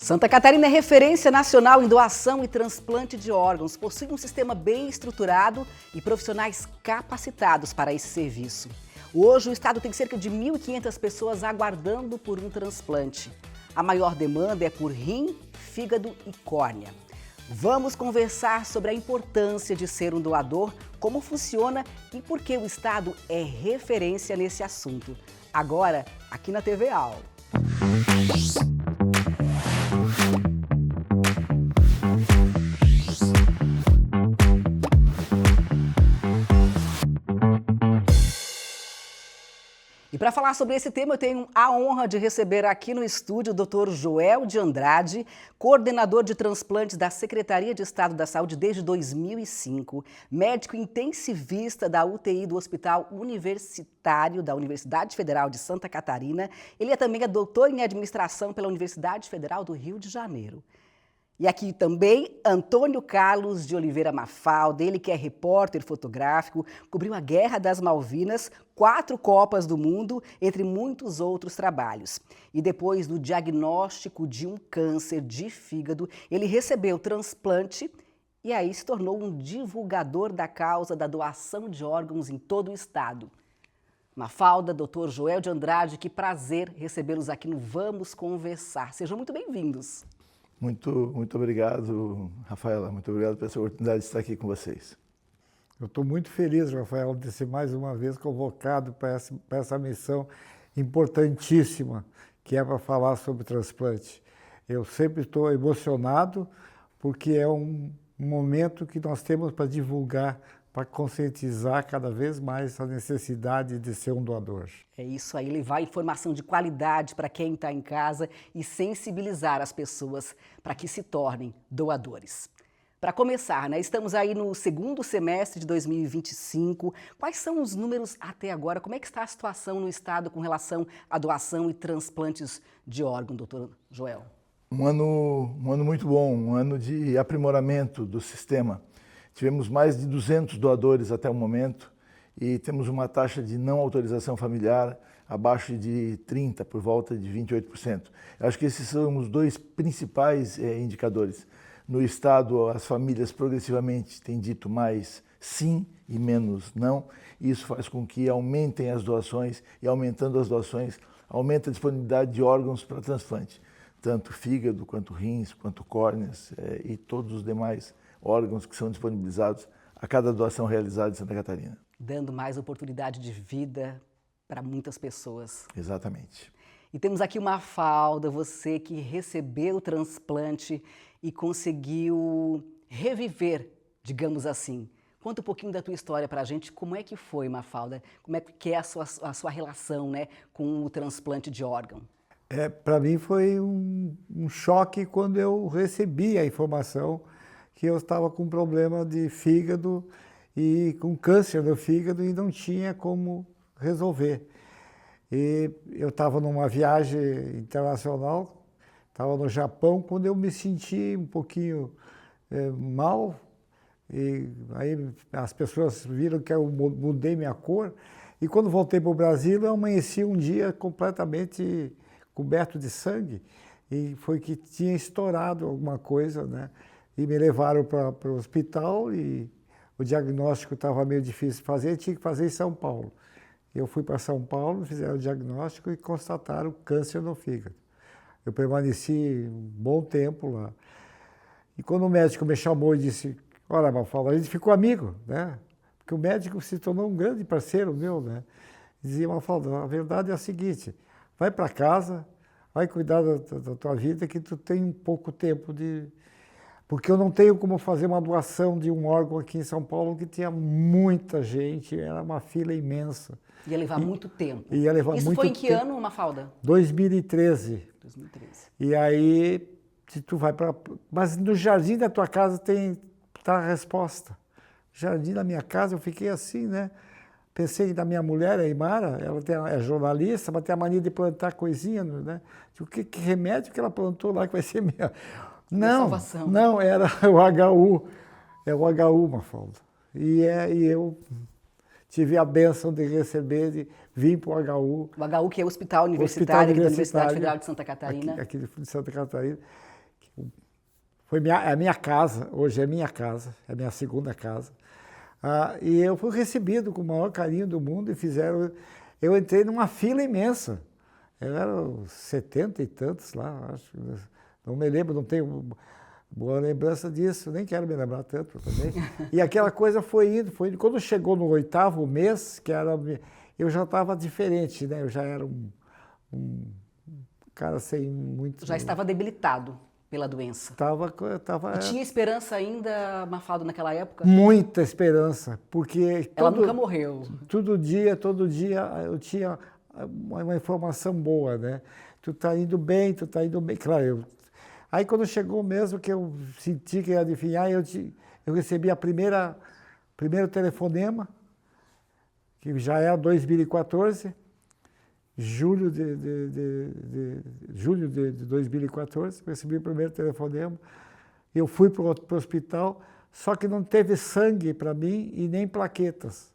Santa Catarina é referência nacional em doação e transplante de órgãos. Possui um sistema bem estruturado e profissionais capacitados para esse serviço. Hoje, o estado tem cerca de 1.500 pessoas aguardando por um transplante. A maior demanda é por rim, fígado e córnea. Vamos conversar sobre a importância de ser um doador, como funciona e por que o estado é referência nesse assunto. Agora, aqui na TV AL. E para falar sobre esse tema, eu tenho a honra de receber aqui no estúdio o Dr. Joel de Andrade, coordenador de transplantes da Secretaria de Estado da Saúde desde 2005, médico intensivista da UTI do Hospital Universitário da Universidade Federal de Santa Catarina. Ele também é doutor em administração pela Universidade Federal do Rio de Janeiro. E aqui também Antônio Carlos de Oliveira Mafalda, ele que é repórter fotográfico, cobriu a Guerra das Malvinas, 4 Copas do Mundo, entre muitos outros trabalhos. E depois do diagnóstico de um câncer de fígado, ele recebeu transplante e aí se tornou um divulgador da causa da doação de órgãos em todo o estado. Mafalda, Dr. Joel de Andrade, que prazer recebê-los aqui no Vamos Conversar. Sejam muito bem-vindos. Muito obrigado, Rafaela. Muito obrigado pela oportunidade de estar aqui com vocês. Eu estou muito feliz, Rafael, de ser mais uma vez convocado para essa missão importantíssima, que é para falar sobre transplante. Eu sempre estou emocionado, porque é um momento que nós temos para divulgar, para conscientizar cada vez mais a necessidade de ser um doador. É isso aí, levar informação de qualidade para quem está em casa e sensibilizar as pessoas para que se tornem doadores. Para começar, estamos aí no segundo semestre de 2025. Quais são os números até agora? Como é que está a situação no estado com relação à doação e transplantes de órgão, doutor Joel? Um ano muito bom, um ano de aprimoramento do sistema. Tivemos mais de 200 doadores até o momento e temos uma taxa de não autorização familiar abaixo de 30%, por volta de 28%. Eu acho que esses são os dois principais indicadores. No estado, as famílias progressivamente têm dito mais sim e menos não. E isso faz com que aumentem as doações e aumentando as doações, aumenta a disponibilidade de órgãos para transplante. Tanto fígado, quanto rins, quanto córneas e todos os demais órgãos que são disponibilizados a cada doação realizada em Santa Catarina. Dando mais oportunidade de vida para muitas pessoas. Exatamente. E temos aqui uma Mafalda, você que recebeu o transplante e conseguiu reviver, digamos assim. Conta um pouquinho da tua história para a gente, como é que foi, Mafalda? Como é que é a sua relação, com o transplante de órgão? Para mim foi um choque quando eu recebi a informação que eu estava com problema de fígado e com câncer no fígado e não tinha como resolver. E eu estava numa viagem internacional, estava no Japão, quando eu me senti um pouquinho mal, e aí as pessoas viram que eu mudei minha cor, e quando voltei para o Brasil, eu amanheci um dia completamente coberto de sangue, e foi que tinha estourado alguma coisa, E me levaram para o hospital e o diagnóstico estava meio difícil de fazer, tinha que fazer em São Paulo. Eu fui para São Paulo, fizeram o diagnóstico e constataram câncer no fígado. Eu permaneci um bom tempo lá. E quando o médico me chamou e disse, olha, Mafalda, a gente ficou amigo, Porque o médico se tornou um grande parceiro meu, Dizia, Mafalda, a verdade é a seguinte, vai para casa, vai cuidar da tua vida, que tu tem pouco tempo de... Porque eu não tenho como fazer uma doação de um órgão aqui em São Paulo, que tinha muita gente, era uma fila imensa. Ia levar muito tempo. Ia levar Isso muito foi em que tempo. ano, Mafalda? 2013. 2013. E aí, se tu vai para... Mas no jardim da tua casa tá a resposta. Jardim da minha casa, eu fiquei assim, Pensei na minha mulher, a Imara, ela é jornalista, mas tem a mania de plantar coisinha, Digo, que remédio que ela plantou lá que vai ser minha... Não, era o HU, é o HU, Mafalda. E eu tive a bênção de receber, de vir para o HU. O HU, que é o Hospital Universitário da Universidade Federal de Santa Catarina. Aqui de Santa Catarina. a minha casa, hoje é minha casa, é minha segunda casa. E eu fui recebido com o maior carinho do mundo e eu entrei numa fila imensa. Eu era 70 e tantos lá, acho. Não me lembro, não tenho boa lembrança disso, nem quero me lembrar tanto também. E aquela coisa foi indo. Quando chegou no 8º mês, eu já estava diferente, né? Eu já era um cara sem muito... Já estava debilitado pela doença. E tinha esperança ainda, Mafalda, naquela época? Muita esperança, porque... Ela nunca morreu. Todo dia eu tinha uma informação boa, né? Tu tá indo bem. Claro, aí quando chegou mesmo que eu senti que ia adivinhar, eu recebi primeiro telefonema, que já era 2014, julho de 2014, recebi o primeiro telefonema. Eu fui para o hospital, só que não teve sangue para mim e nem plaquetas.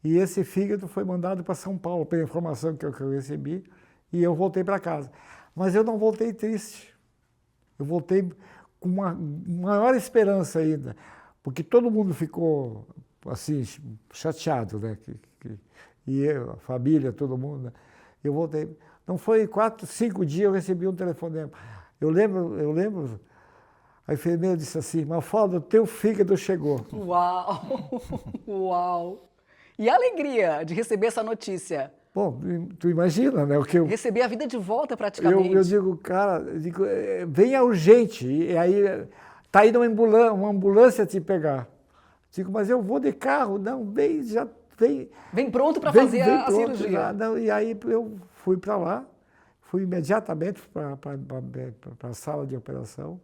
E esse fígado foi mandado para São Paulo, pela informação que eu recebi, e eu voltei para casa. Mas eu não voltei triste. Eu voltei com uma maior esperança ainda, porque todo mundo ficou assim, chateado, né? E eu, a família, todo mundo, né? Eu voltei. Não foi 4, 5 dias eu recebi um telefonema. Eu lembro, a enfermeira disse assim: Mafalda, o teu fígado chegou. Uau! Uau! E a alegria de receber essa notícia? Bom, tu imagina, né? Receber a vida de volta praticamente. Eu digo, cara, venha urgente, e aí tá indo uma ambulância te pegar. Digo, mas eu vou de carro. Não, vem, já vem. Vem pronto para fazer a cirurgia. Já, não, e aí eu fui para lá, fui imediatamente para a sala de operação.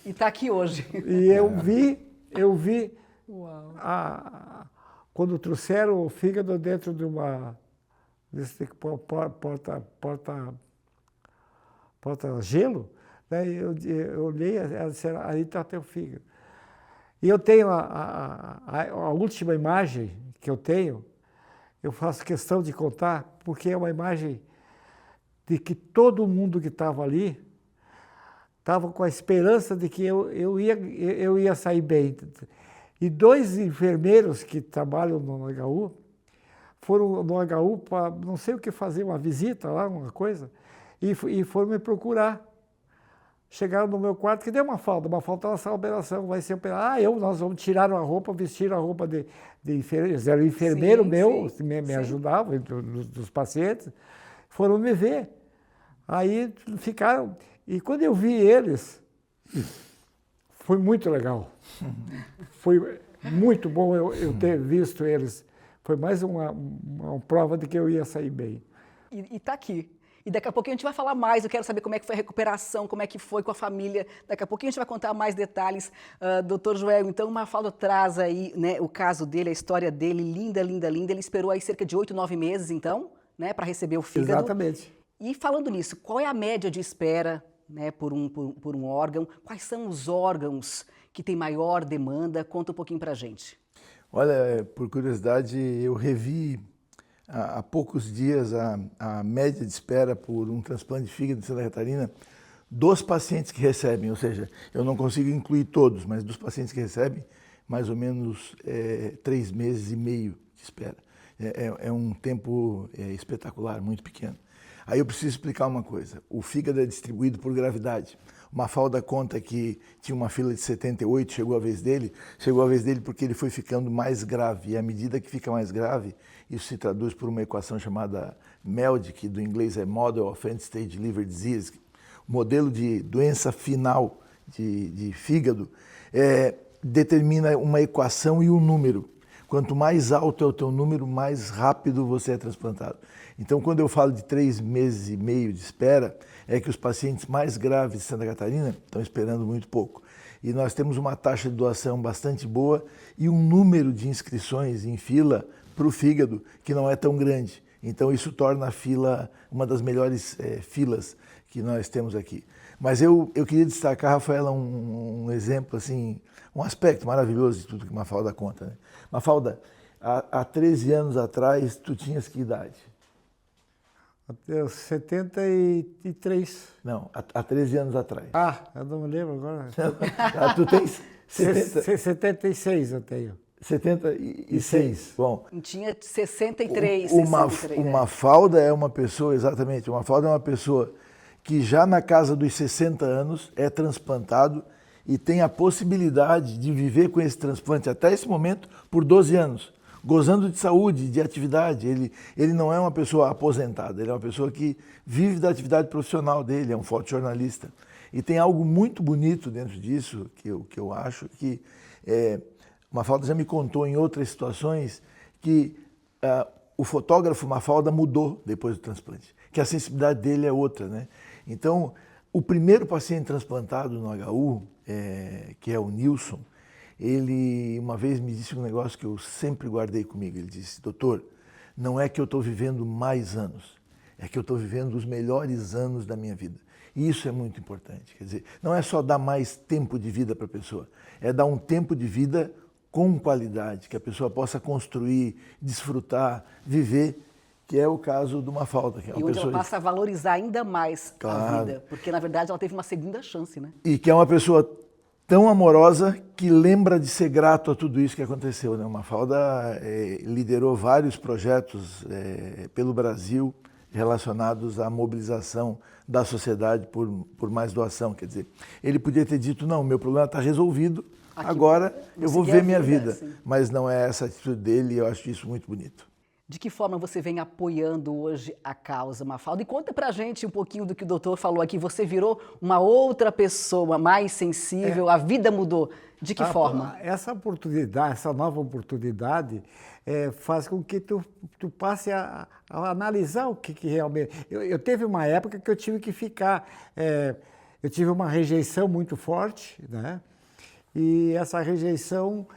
E está aqui hoje. E eu vi Uau. quando trouxeram o fígado dentro de porta-gelo, né, eu olhei, ela disse, aí está teu fígado. E eu tenho a última imagem que eu tenho, eu faço questão de contar, porque é uma imagem de que todo mundo que estava ali estava com a esperança de que eu ia sair bem. E 2 enfermeiros que trabalham no HU foram no HU para não sei o que fazer, uma visita lá, uma coisa, e foram me procurar. Chegaram no meu quarto, que deu uma falta nessa operação, vai ser operado. Nós vamos tirar a roupa, vestir a roupa de enfermeiro. Era o enfermeiro me ajudava, dos pacientes, foram me ver. Aí ficaram, e quando eu vi eles, foi muito legal. Foi muito bom eu ter visto eles. Foi mais uma prova de que eu ia sair bem. E está aqui. E daqui a pouquinho a gente vai falar mais, eu quero saber como é que foi a recuperação, como é que foi com a família. Daqui a pouquinho a gente vai contar mais detalhes. Doutor Joel, então o Mafalda traz aí, né, o caso dele, a história dele, linda, linda, linda. Ele esperou aí cerca de 8, 9 meses, então, né, para receber o fígado. Exatamente. E falando nisso, qual é a média de espera, né, por um órgão? Quais são os órgãos que têm maior demanda? Conta um pouquinho para a gente. Olha, por curiosidade, eu revi há poucos dias a média de espera por um transplante de fígado em Santa Catarina dos pacientes que recebem, ou seja, eu não consigo incluir todos, mas dos pacientes que recebem, mais ou menos 3 meses e meio de espera. É um tempo espetacular, muito pequeno. Aí eu preciso explicar uma coisa, o fígado é distribuído por gravidade. O Mafalda conta que tinha uma fila de 78, chegou a vez dele porque ele foi ficando mais grave, e à medida que fica mais grave, isso se traduz por uma equação chamada MELD, que do inglês é Model of End Stage Liver Disease, modelo de doença final de fígado, determina uma equação e um número. Quanto mais alto é o teu número, mais rápido você é transplantado. Então, quando eu falo de 3 meses e meio de espera, é que os pacientes mais graves de Santa Catarina estão esperando muito pouco. E nós temos uma taxa de doação bastante boa e um número de inscrições em fila para o fígado que não é tão grande. Então, isso torna a fila uma das melhores filas que nós temos aqui. Mas eu queria destacar, Rafaela, um exemplo, assim, um aspecto maravilhoso de tudo que Mafalda conta, né? Mafalda, há 13 anos atrás, tu tinhas que idade? Até os 73. Não, há 13 anos atrás. Ah, eu não me lembro agora. Tu tens 70, 76 eu tenho. 76. Bom, Tinha 63, o 63. Mafalda é uma pessoa, exatamente, o Mafalda é uma pessoa que já na casa dos 60 anos é transplantado e tem a possibilidade de viver com esse transplante até esse momento por 12 anos, gozando de saúde, de atividade. Ele não é uma pessoa aposentada, ele é uma pessoa que vive da atividade profissional dele, é um fotojornalista. E tem algo muito bonito dentro disso, que eu acho que Mafalda já me contou em outras situações que o fotógrafo Mafalda mudou depois do transplante, que a sensibilidade dele é outra, né? Então, o primeiro paciente transplantado no HU, que é o Nilson, ele uma vez me disse um negócio que eu sempre guardei comigo. Ele disse: doutor, não é que eu estou vivendo mais anos, é que eu estou vivendo os melhores anos da minha vida. E isso é muito importante. Quer dizer, não é só dar mais tempo de vida para a pessoa, é dar um tempo de vida com qualidade, que a pessoa possa construir, desfrutar, viver, que é o caso de Mafalda. Que é uma E onde pessoa ela passa a valorizar ainda mais a Claro. vida, porque na verdade ela teve uma segunda chance, né? E que é uma pessoa tão amorosa que lembra de ser grato a tudo isso que aconteceu, né? O Mafalda liderou vários projetos pelo Brasil relacionados à mobilização da sociedade por mais doação. Quer dizer, ele podia ter dito: não, meu problema está resolvido, agora eu vou ver minha vida. Assim. Mas não é essa a atitude dele, e eu acho isso muito bonito. De que forma você vem apoiando hoje a causa, Mafalda? E conta pra gente um pouquinho do que o doutor falou aqui. Você virou uma outra pessoa mais sensível, a vida mudou. De que forma? Essa oportunidade, essa nova oportunidade, faz com que tu passe a analisar o que realmente... Eu teve uma época que eu tive que ficar... eu tive uma rejeição muito forte, né? E essa rejeição...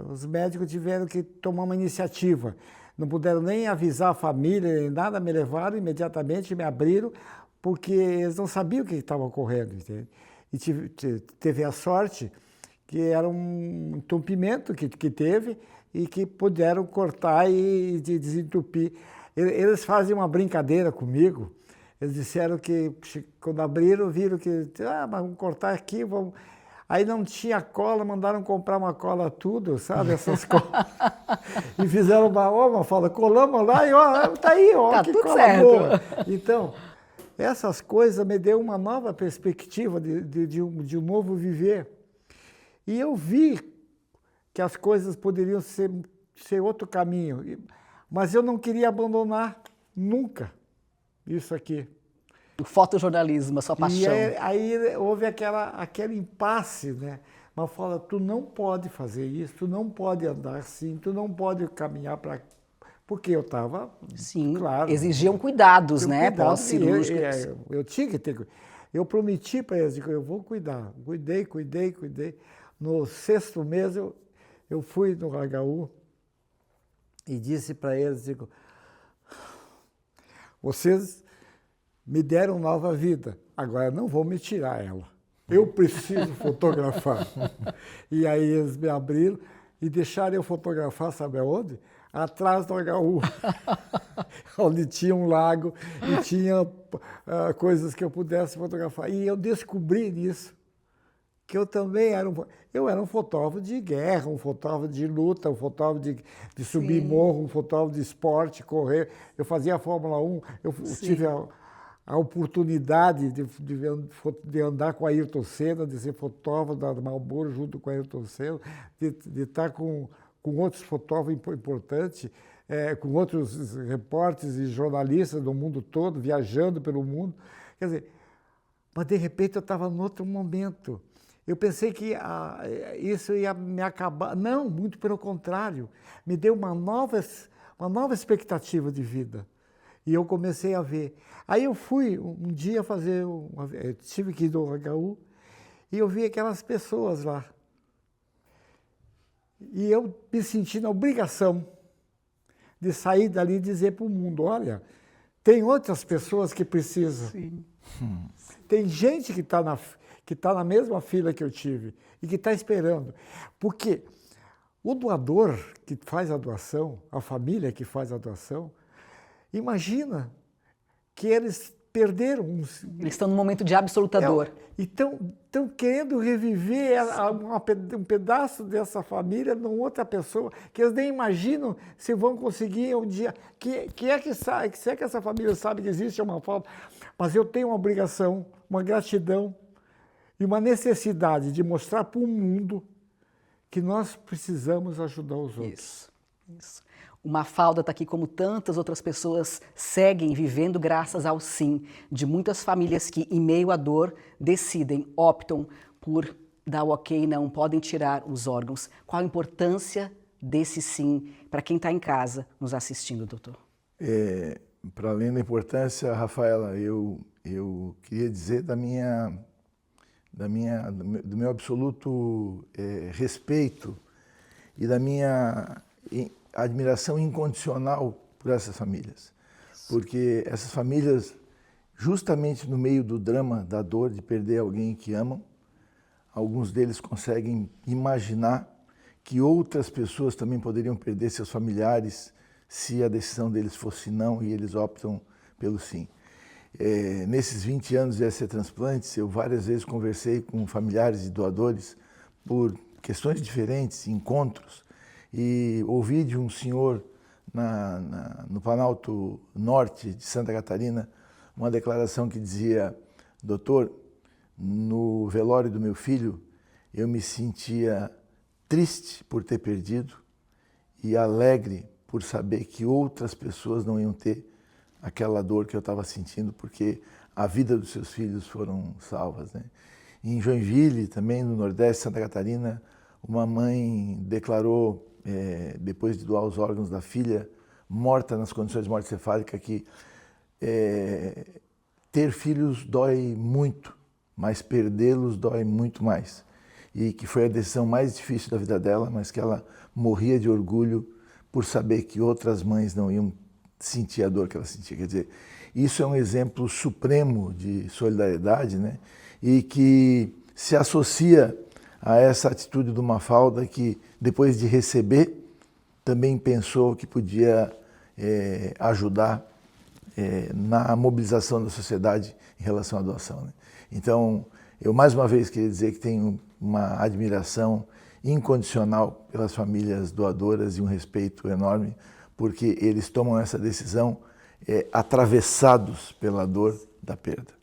os médicos tiveram que tomar uma iniciativa. Não puderam nem avisar a família, nem nada, me levaram imediatamente, me abriram, porque eles não sabiam o que estava ocorrendo. Entende? E teve a sorte que era um entupimento que teve e que puderam cortar e desentupir. Eles fazem uma brincadeira comigo. Eles disseram que quando abriram, viram que mas vamos cortar aqui, vamos... Aí não tinha cola, mandaram comprar uma cola tudo, sabe, essas colas. E fizeram uma fala, colamos lá e ó, tá aí, ó, tá que tudo cola certo. boa. Então, essas coisas me deu uma nova perspectiva de um novo viver. E eu vi que as coisas poderiam ser outro caminho, mas eu não queria abandonar nunca isso aqui. O fotojornalismo, a sua paixão. E aí houve aquele impasse, né? Mas fala, tu não pode fazer isso, tu não pode andar assim, tu não pode caminhar para... Porque eu estava, Sim, claro... exigiam cuidados, né? Cuidado, Pós-cirúrgicos. eu tinha que ter... Eu prometi para eles, eu vou cuidar. Cuidei. No 6º mês, eu fui no HU e disse para eles, digo, vocês me deram nova vida, agora não vou me tirar ela. Eu preciso fotografar. E aí eles me abriram e deixaram eu fotografar, sabe aonde? Atrás do HU, onde tinha um lago e tinha coisas que eu pudesse fotografar. E eu descobri nisso, que eu também era um fotógrafo de guerra, um fotógrafo de luta, um fotógrafo de subir morro, um fotógrafo de esporte, correr. Eu fazia a Fórmula 1, eu tive a oportunidade de andar com a Ayrton Senna, de ser fotógrafo da Marlboro junto com a Ayrton Senna, de estar com outros fotógrafos importantes, com outros repórteres e jornalistas do mundo todo, viajando pelo mundo. Quer dizer, mas de repente eu estava em outro momento. Eu pensei que isso ia me acabar. Não, muito pelo contrário. Me deu uma nova expectativa de vida. E eu comecei a ver. Aí eu fui um dia fazer, eu tive que ir do HU, e eu vi aquelas pessoas lá. E eu me senti na obrigação de sair dali e dizer para o mundo, olha, tem outras pessoas que precisam. Sim. Tem gente que está na mesma fila que eu tive e que está esperando. Porque o doador que faz a doação, a família que faz a doação, Imagina que eles perderam Eles estão num momento de absoluta dor. e estão querendo reviver um pedaço dessa família numa outra pessoa, que eles nem imaginam se vão conseguir um dia. Se é que essa família sabe que existe uma falta, mas eu tenho uma obrigação, uma gratidão e uma necessidade de mostrar para o mundo que nós precisamos ajudar os outros. Isso. O Mafalda está aqui como tantas outras pessoas seguem vivendo graças ao sim de muitas famílias que, em meio à dor, decidem, optam por dar o ok, não podem tirar os órgãos. Qual a importância desse sim para quem está em casa nos assistindo, doutor? Para além da importância, Rafaela, eu queria dizer do meu absoluto respeito e da minha admiração incondicional por essas famílias. Porque essas famílias, justamente no meio do drama, da dor de perder alguém que amam, alguns deles conseguem imaginar que outras pessoas também poderiam perder seus familiares se a decisão deles fosse não e eles optam pelo sim. Nesses 20 anos de SC Transplantes, eu várias vezes conversei com familiares e doadores por questões diferentes, encontros, e ouvi de um senhor no Planalto Norte de Santa Catarina uma declaração que dizia: doutor, no velório do meu filho eu me sentia triste por ter perdido e alegre por saber que outras pessoas não iam ter aquela dor que eu estava sentindo, porque a vida dos seus filhos foram salvas, né? Em Joinville, também no Nordeste de Santa Catarina, uma mãe declarou, depois de doar os órgãos da filha, morta nas condições de morte cefálica, que ter filhos dói muito, mas perdê-los dói muito mais. E que foi a decisão mais difícil da vida dela, mas que ela morria de orgulho por saber que outras mães não iam sentir a dor que ela sentia. Quer dizer, isso é um exemplo supremo de solidariedade, né? E que se associa a essa atitude do Mafalda, que depois de receber, também pensou que podia ajudar na mobilização da sociedade em relação à doação, né? Então, eu mais uma vez queria dizer que tenho uma admiração incondicional pelas famílias doadoras e um respeito enorme, porque eles tomam essa decisão atravessados pela dor da perda.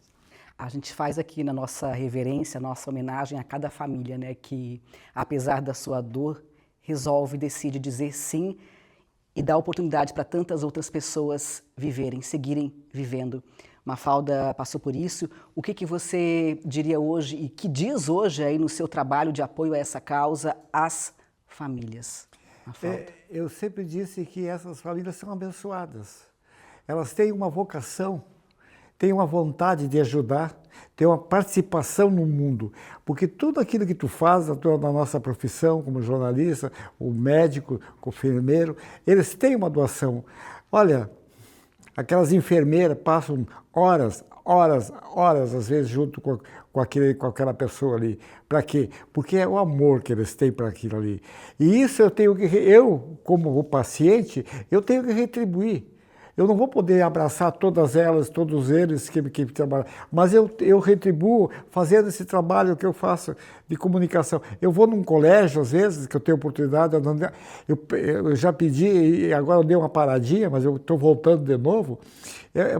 A gente faz aqui na nossa reverência, nossa homenagem a cada família, né, que, apesar da sua dor, resolve, decide dizer sim e dá oportunidade para tantas outras pessoas viverem, seguirem vivendo. Mafalda passou por isso. O que você diria hoje e que diz hoje aí no seu trabalho de apoio a essa causa às famílias? Mafalda. Eu sempre disse que essas famílias são abençoadas. Elas têm uma vocação, têm uma vontade de ajudar, têm uma participação no mundo. Porque tudo aquilo que tu faz na nossa profissão, como jornalista, o médico, o enfermeiro, eles têm uma doação. Olha, aquelas enfermeiras passam horas, às vezes, junto com aquela pessoa ali. Para quê? Porque é o amor que eles têm para aquilo ali. E isso eu, como paciente, eu tenho que retribuir. Eu não vou poder abraçar todas elas, todos eles que trabalham, mas eu retribuo fazendo esse trabalho que eu faço de comunicação. Eu vou num colégio, às vezes, que eu tenho oportunidade, eu já pedi, e agora eu dei uma paradinha, mas eu estou voltando de novo,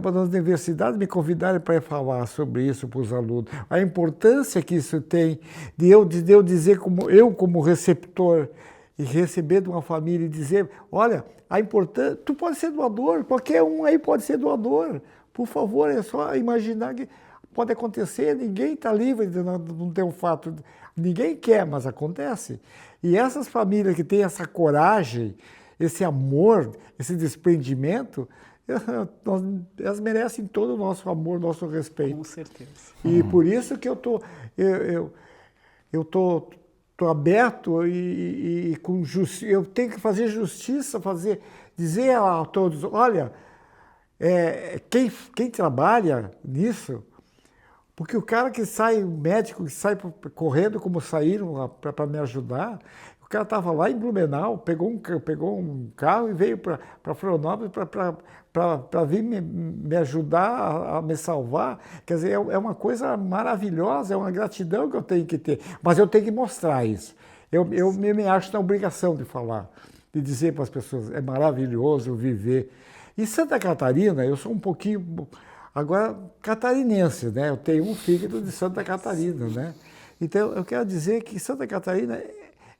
para as universidades me convidarem para falar sobre isso para os alunos. A importância que isso tem de eu dizer, como receptor, e receber de uma família e dizer, olha, a importância, tu pode ser doador, qualquer um aí pode ser doador. Por favor, é só imaginar que pode acontecer, ninguém está livre de não ter um fato, ninguém quer, mas acontece. E essas famílias que têm essa coragem, esse amor, esse desprendimento, elas merecem todo o nosso amor, nosso respeito. Com certeza. E por isso que eu estou aberto e com justiça. Eu tenho que fazer justiça, dizer a todos, olha, quem trabalha nisso, porque o cara que sai, o médico que sai correndo como saíram para me ajudar, cara estava lá em Blumenau, pegou um carro e veio para Florianópolis para vir me ajudar a me salvar. Quer dizer, é uma coisa maravilhosa, é uma gratidão que eu tenho que ter. Mas eu tenho que mostrar isso. Eu me acho na obrigação de falar, de dizer para as pessoas, é maravilhoso viver. Em Santa Catarina, eu sou um pouquinho, agora, catarinense, né? Eu tenho um fígado de Santa Catarina, né? Então, eu quero dizer que Santa Catarina,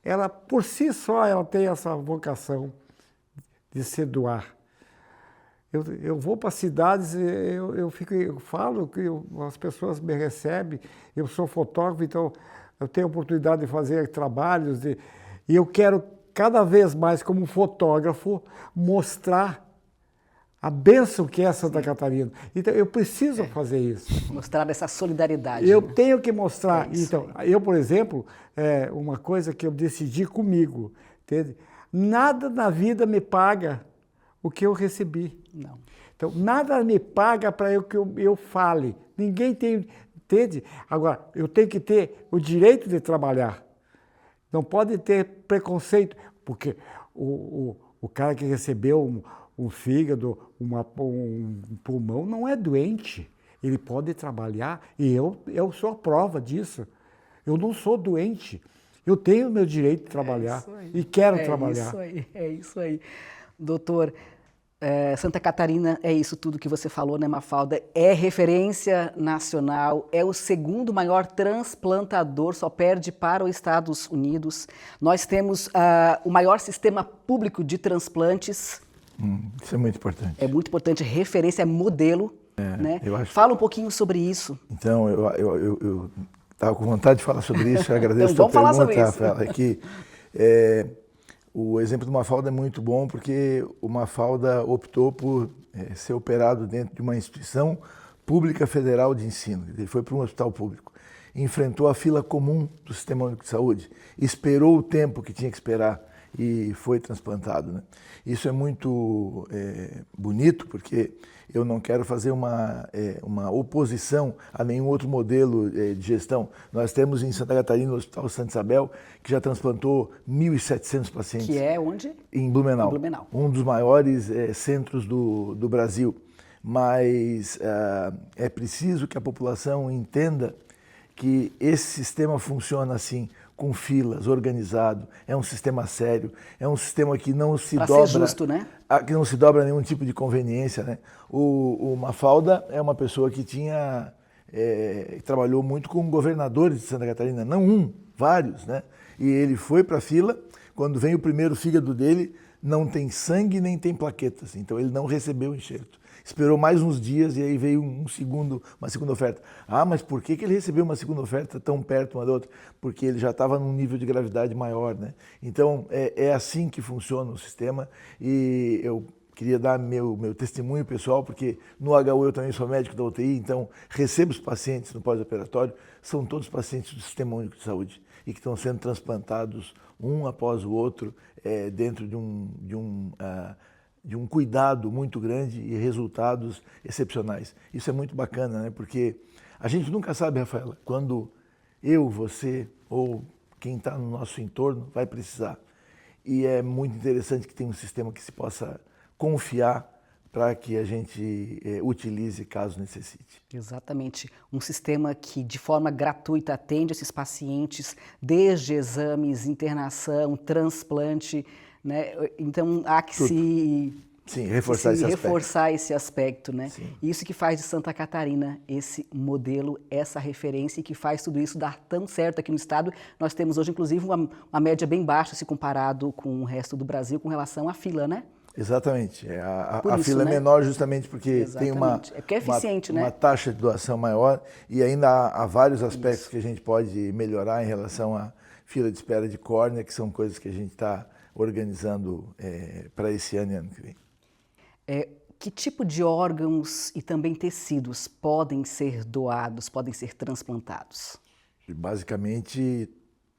ela, por si só, ela tem essa vocação de se doar. Eu vou para cidades, eu falo que as pessoas me recebem, eu sou fotógrafo, então eu tenho a oportunidade de fazer trabalhos, e eu quero cada vez mais, como fotógrafo, mostrar a bênção que é Santa Catarina. Então, eu preciso fazer isso. Mostrar essa solidariedade. Eu né? tenho que mostrar. Então, aí. eu, por exemplo, uma coisa que eu decidi comigo, entende? Nada na vida me paga o que eu recebi. Não. Então, nada me paga para que eu fale. Ninguém tem, entende? Agora, eu tenho que ter o direito de trabalhar. Não pode ter preconceito, porque o cara que recebeu um fígado, um pulmão, não é doente. Ele pode trabalhar e eu sou a prova disso. Eu não sou doente. Eu tenho o meu direito de trabalhar e quero trabalhar. É isso aí. Doutor, Santa Catarina é isso tudo que você falou, né, Mafalda? É referência nacional, é o segundo maior transplantador, só perde para os Estados Unidos. Nós temos o maior sistema público de transplantes. Isso é muito importante. É muito importante, referência, é modelo. Né? Fala um pouquinho sobre isso. Então, eu estava com vontade de falar sobre isso, eu agradeço então, a tua pergunta, Rafaela. É que o exemplo do Mafalda é muito bom, porque o Mafalda optou por ser operado dentro de uma instituição pública federal de ensino. Ele foi para um hospital público, enfrentou a fila comum do Sistema Único de Saúde, esperou o tempo que tinha que esperar e foi transplantado. Né? Isso é muito bonito, porque eu não quero fazer uma oposição a nenhum outro modelo de gestão. Nós temos em Santa Catarina o Hospital Santa Isabel, que já transplantou 1.700 pacientes. Que é onde? Em Blumenau. Um dos maiores centros do Brasil. Mas é preciso que a população entenda que esse sistema funciona assim, com filas, organizado, é um sistema sério, é um sistema que não se dobra... Para ser justo, né? Que não se dobra a nenhum tipo de conveniência, né? O Mafalda é uma pessoa que trabalhou muito com governadores de Santa Catarina, não um, vários, né? E ele foi para a fila, quando vem o primeiro fígado dele, não tem sangue nem tem plaquetas, então ele não recebeu o enxerto. Esperou mais uns dias e aí veio uma segunda oferta. Ah, mas por que ele recebeu uma segunda oferta tão perto uma da outra? Porque ele já estava num nível de gravidade maior, né? Então, é assim que funciona o sistema e eu queria dar meu testemunho pessoal, porque no HU eu também sou médico da UTI, então recebo os pacientes no pós-operatório, são todos pacientes do Sistema Único de Saúde e que estão sendo transplantados um após o outro dentro de um cuidado muito grande e resultados excepcionais. Isso é muito bacana, né? Porque a gente nunca sabe, Rafaela, quando eu, você ou quem está no nosso entorno vai precisar. E é muito interessante que tenha um sistema que se possa confiar para que a gente utilize caso necessite. Exatamente. Um sistema que, de forma gratuita, atende esses pacientes, desde exames, internação, transplante, né? Então, há que reforçar esse aspecto, né? Sim. Isso que faz de Santa Catarina esse modelo, essa referência, e que faz tudo isso dar tão certo aqui no estado. Nós temos hoje, inclusive, uma média bem baixa se comparado com o resto do Brasil com relação à fila, né? Exatamente. A fila é menor justamente porque tem porque é eficiente, uma taxa de doação maior e ainda há vários aspectos que a gente pode melhorar em relação à fila de espera de córnea, que são coisas que a gente está organizando para esse ano e ano que vem. Que tipo de órgãos e também tecidos podem ser doados, podem ser transplantados? Basicamente,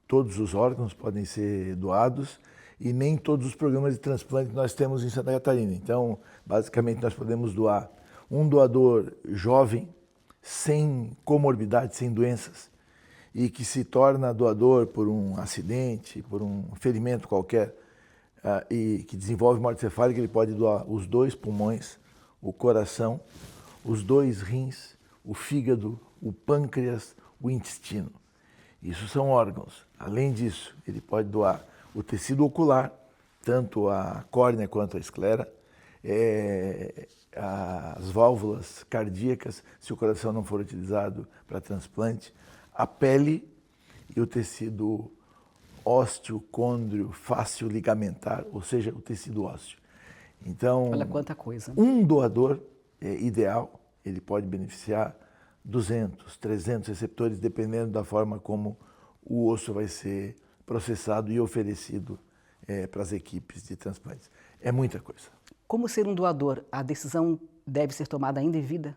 todos os órgãos podem ser doados e nem todos os programas de transplante que nós temos em Santa Catarina. Então, basicamente, nós podemos doar um doador jovem, sem comorbidade, sem doenças, e que se torna doador por um acidente, por um ferimento qualquer, e que desenvolve morte cefálica, ele pode doar os 2 pulmões, o coração, os 2 rins, o fígado, o pâncreas, o intestino. Isso são órgãos. Além disso, ele pode doar o tecido ocular, tanto a córnea quanto a esclera, as válvulas cardíacas, se o coração não for utilizado para transplante, a pele e o tecido ósseo, côndrio, fáscio ligamentar, ou seja, o tecido ósseo. Então, olha quanta coisa. Um doador ideal, ele pode beneficiar 200, 300 receptores, dependendo da forma como o osso vai ser processado e oferecido para as equipes de transplantes. É muita coisa. Como ser um doador? A decisão deve ser tomada ainda em vida?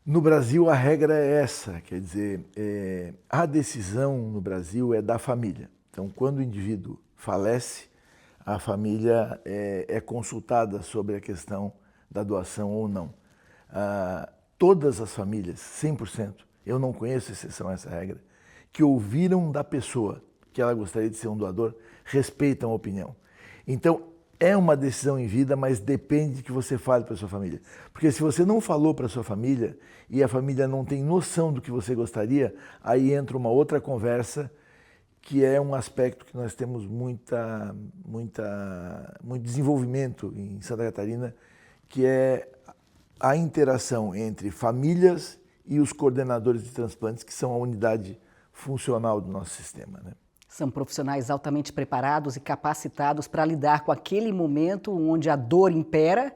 No Brasil, a regra é essa, quer dizer, a decisão no Brasil é da família. Então, quando o indivíduo falece, a família é consultada sobre a questão da doação ou não. Todas as famílias, 100%, eu não conheço exceção a essa regra, que ouviram da pessoa que ela gostaria de ser um doador, respeitam a opinião. Então, é uma decisão em vida, mas depende de que você fale para a sua família. Porque se você não falou para a sua família e a família não tem noção do que você gostaria, aí entra uma outra conversa, que é um aspecto que nós temos muito desenvolvimento em Santa Catarina, que é a interação entre famílias e os coordenadores de transplantes, que são a unidade funcional do nosso sistema, né? São profissionais altamente preparados e capacitados para lidar com aquele momento onde a dor impera,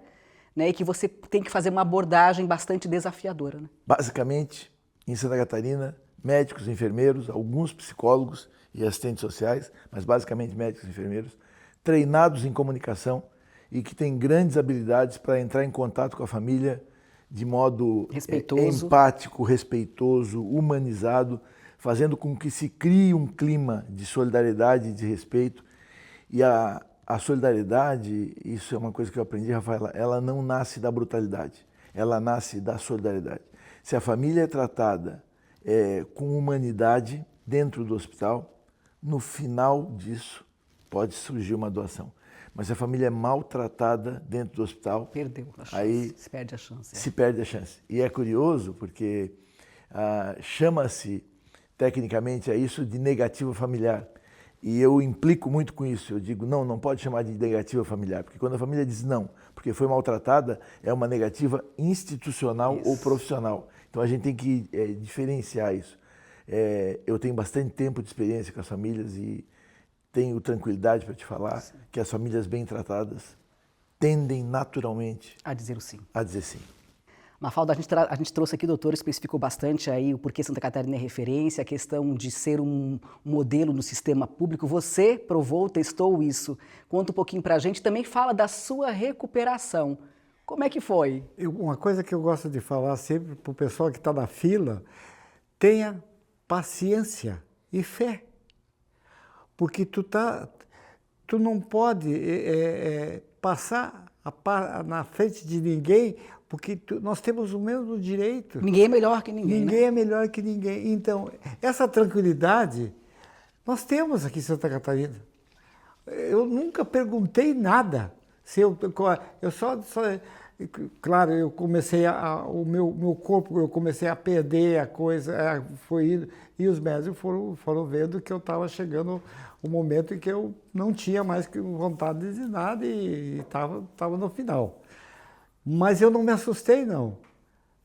né, e que você tem que fazer uma abordagem bastante desafiadora, né? Basicamente, em Santa Catarina, médicos, enfermeiros, alguns psicólogos e assistentes sociais, mas basicamente médicos e enfermeiros, treinados em comunicação e que têm grandes habilidades para entrar em contato com a família de modo empático, respeitoso, humanizado, fazendo com que se crie um clima de solidariedade e de respeito. E a solidariedade, isso é uma coisa que eu aprendi, Rafaela, ela não nasce da brutalidade, ela nasce da solidariedade. Se a família é tratada com humanidade dentro do hospital, no final disso pode surgir uma doação. Mas se a família é maltratada dentro do hospital, perdeu a chance, aí se perde a chance. Se perde a chance. E é curioso porque chama-se tecnicamente isso de negativa familiar. E eu implico muito com isso. Eu digo, não pode chamar de negativa familiar, porque quando a família diz não, porque foi maltratada, é uma negativa institucional ou profissional. Então a gente tem que diferenciar isso. Eu tenho bastante tempo de experiência com as famílias e tenho tranquilidade para te falar que as famílias bem tratadas tendem naturalmente a dizer o sim. A dizer sim. Mafalda, a gente trouxe aqui, doutor, especificou bastante aí o porquê Santa Catarina é referência, a questão de ser um modelo no sistema público. Você provou, testou isso. Conta um pouquinho para a gente. Também fala da sua recuperação. Como é que foi? Uma coisa que eu gosto de falar sempre para o pessoal que está na fila, tenha paciência e fé. Porque tu não pode passar na frente de ninguém, porque nós temos o mesmo direito. Ninguém é melhor que ninguém. Ninguém né? é melhor que ninguém. Então, essa tranquilidade nós temos aqui em Santa Catarina. Eu nunca perguntei nada. Claro, eu comecei o meu corpo, eu comecei a perder a coisa, foi indo, e os médicos foram vendo que eu estava chegando o momento em que eu não tinha mais vontade de dizer nada e estava no final. Mas eu não me assustei, não.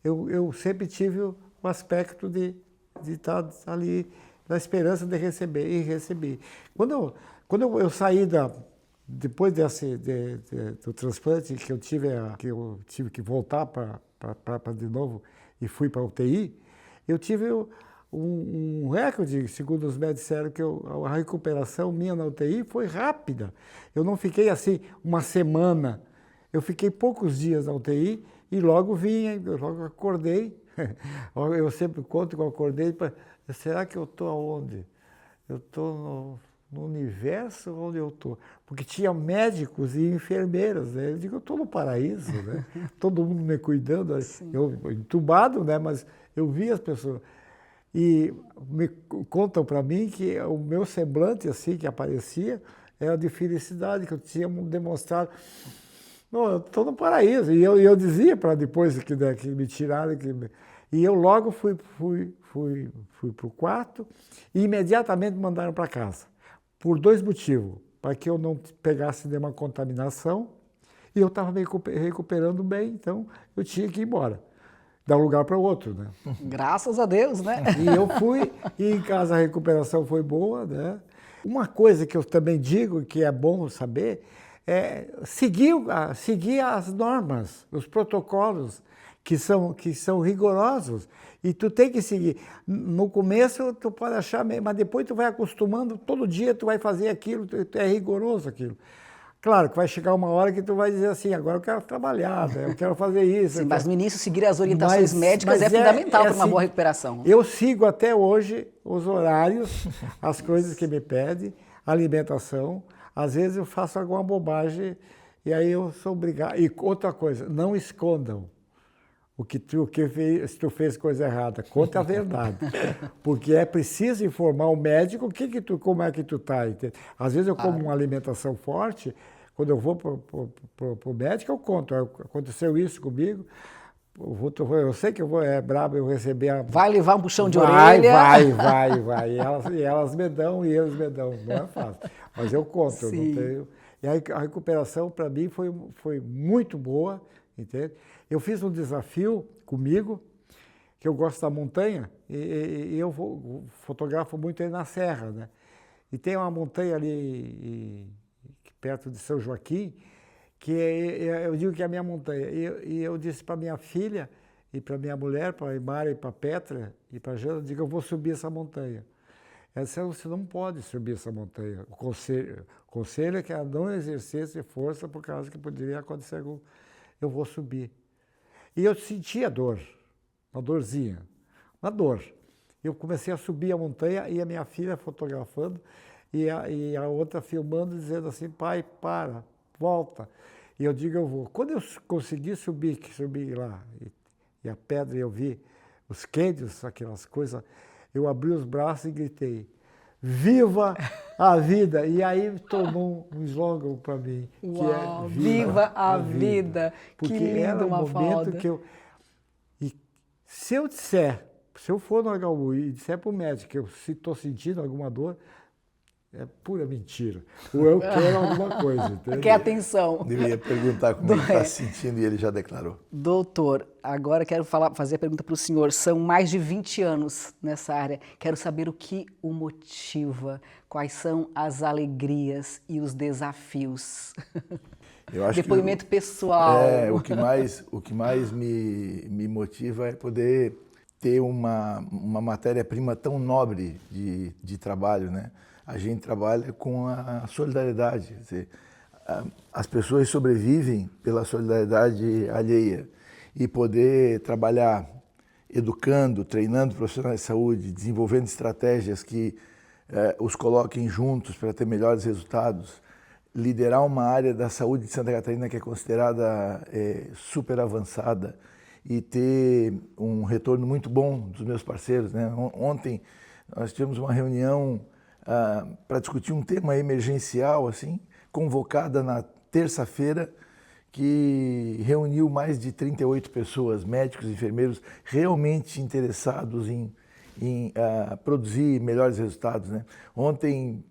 Eu sempre tive o aspecto de estar ali na esperança de receber, e recebi. Quando eu saí depois do transplante que eu tive que voltar para de novo e fui para a UTI, eu tive um recorde, segundo os médicos disseram, que a recuperação minha na UTI foi rápida. Eu não fiquei assim uma semana, eu fiquei poucos dias na UTI e logo logo acordei. Eu sempre conto que eu acordei, será que eu estou aonde? Eu estou no universo onde eu estou? Porque tinha médicos e enfermeiras, né? Eu digo, eu estou no paraíso, né? Todo mundo me cuidando, eu entubado, né? Mas eu vi as pessoas. E contam para mim que o meu semblante, assim, que aparecia, era de felicidade, que eu tinha demonstrado. Não, eu estou no paraíso. E eu dizia para depois que me tiraram. E eu logo fui para o quarto e imediatamente me mandaram para casa. Por 2 motivos. Para que eu não pegasse nenhuma contaminação e eu estava me recuperando bem, então eu tinha que ir embora. De um lugar para o outro, né? Graças a Deus, né? E eu fui, e em casa a recuperação foi boa, né? Uma coisa que eu também digo, que é bom saber, é seguir as normas, os protocolos que são rigorosos. E tu tem que seguir. No começo tu pode achar, mas depois tu vai acostumando, todo dia tu vai fazer aquilo, é rigoroso aquilo. Claro que vai chegar uma hora que tu vai dizer assim, agora eu quero trabalhar, né? Eu quero fazer isso. Sim, mas no início seguir as orientações médicas é fundamental para uma boa recuperação. Eu sigo até hoje os horários, as coisas que me pedem, alimentação. Às vezes eu faço alguma bobagem e aí eu sou obrigado. E outra coisa, não escondam se tu fez coisa errada, conta a verdade. Porque é preciso informar o médico como é que tu tá. Entende? Às vezes eu como uma alimentação forte, quando eu vou para o médico eu conto, aconteceu isso comigo, eu sei que é brabo eu receber a... Vai levar um puxão de orelha. Vai. E elas me dão e eles me dão, não é fácil. Mas eu conto, eu não tenho... E a recuperação para mim foi muito boa, entende? Eu fiz um desafio comigo, que eu gosto da montanha, e eu fotografo muito aí na serra, né? E tem uma montanha ali perto de São Joaquim, que eu digo que é a minha montanha. E eu disse para minha filha e para minha mulher, para a Imara e para a Petra e para a Jana, eu digo, eu vou subir essa montanha. Ela disse, você não pode subir essa montanha. O conselho é que ela não exercesse força por causa que poderia acontecer algum... Eu vou subir. E eu sentia dor, uma dorzinha, uma dor. Eu comecei a subir a montanha e a minha filha fotografando e a outra filmando, dizendo assim, pai, para, volta. E eu digo, eu vou. Quando eu consegui subir lá, e a pedra eu vi os quêdios, aquelas coisas, eu abri os braços e gritei, viva a vida! E aí tornou um slogan para mim, Uau, que é Viva a vida! Porque que era lindo, um momento que eu... E se eu for no HU e disser para o médico que eu estou sentindo alguma dor, é pura mentira. Ou eu quero alguma coisa, entendeu? Quer atenção. Eu ia perguntar como ele está se sentindo e ele já declarou. Doutor, agora quero fazer a pergunta para o senhor. São mais de 20 anos nessa área. Quero saber o que o motiva, quais são as alegrias e os desafios. Eu acho Depoimento pessoal. O que mais me motiva é poder ter uma matéria-prima tão nobre de trabalho, né? A gente trabalha com a solidariedade, quer dizer, as pessoas sobrevivem pela solidariedade alheia e poder trabalhar educando, treinando profissionais de saúde, desenvolvendo estratégias que os coloquem juntos para ter melhores resultados, liderar uma área da saúde de Santa Catarina que é considerada super avançada e ter um retorno muito bom dos meus parceiros, né? Ontem nós tivemos uma reunião para discutir um tema emergencial, assim, convocada na terça-feira, que reuniu mais de 38 pessoas, médicos e enfermeiros, realmente interessados em produzir melhores resultados, né? Ontem,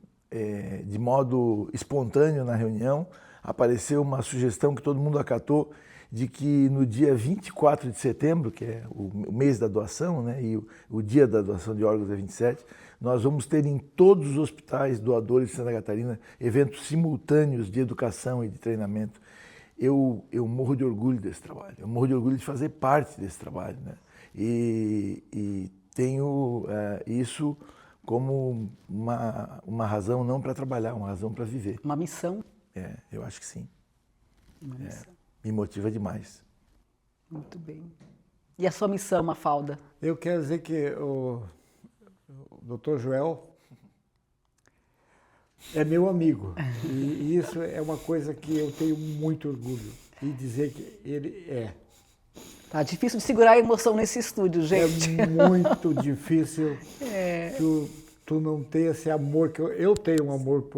de modo espontâneo na reunião, apareceu uma sugestão que todo mundo acatou, de que no dia 24 de setembro, que é o mês da doação, né, e o dia da doação de órgãos é 27, nós vamos ter em todos os hospitais doadores de Santa Catarina eventos simultâneos de educação e de treinamento. Eu morro de orgulho desse trabalho, eu morro de orgulho de fazer parte desse trabalho, né? E tenho isso como uma razão não para trabalhar, uma razão para viver. Uma missão. Eu acho que sim. Uma missão. Me motiva demais. Muito bem. E a sua missão, Mafalda? Eu quero dizer que o Dr. Joel é meu amigo. E isso é uma coisa que eu tenho muito orgulho. E dizer que ele é. Tá difícil de segurar a emoção nesse estúdio, gente. É muito difícil tu não ter esse amor, que eu tenho um amor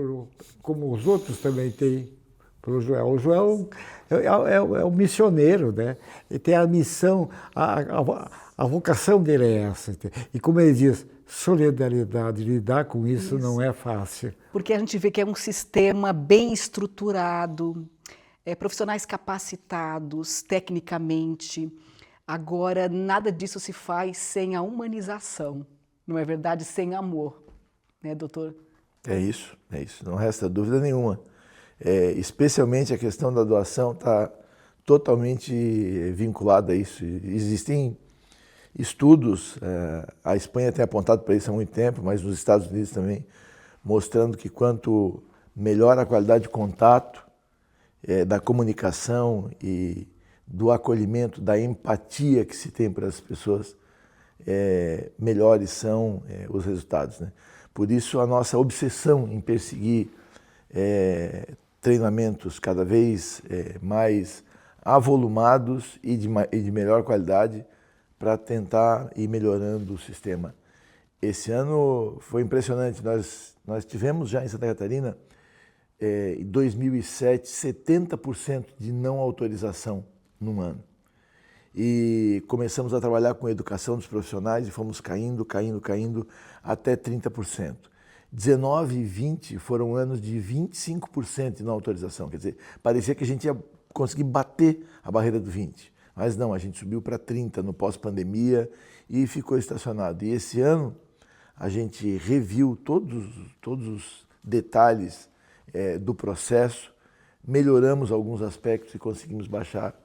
como os outros também têm pelo Joel. O Joel é o missioneiro, né? Ele tem a missão, a vocação dele é essa. E como ele diz, solidariedade, lidar com isso não é fácil. Porque a gente vê que é um sistema bem estruturado, profissionais capacitados tecnicamente. Agora, nada disso se faz sem a humanização, não é verdade? Sem amor, né, doutor? É isso, não resta dúvida nenhuma. Especialmente a questão da doação está totalmente vinculada a isso. Existem estudos, a Espanha tem apontado para isso há muito tempo, mas nos Estados Unidos também, mostrando que quanto melhor a qualidade de contato, da comunicação e do acolhimento, da empatia que se tem para as pessoas, melhores são os resultados, né? Por isso a nossa obsessão em perseguir treinamentos cada vez mais avolumados e de melhor qualidade para tentar ir melhorando o sistema. Esse ano foi impressionante, nós tivemos já em Santa Catarina, em 2007, 70% de não autorização num ano. E começamos a trabalhar com a educação dos profissionais e fomos caindo até 30%. 19 e 20 foram anos de 25% de não autorização, quer dizer, parecia que a gente ia conseguir bater a barreira do 20%, mas não, a gente subiu para 30% no pós-pandemia e ficou estacionado. E esse ano a gente reviu todos os detalhes do processo, melhoramos alguns aspectos e conseguimos baixar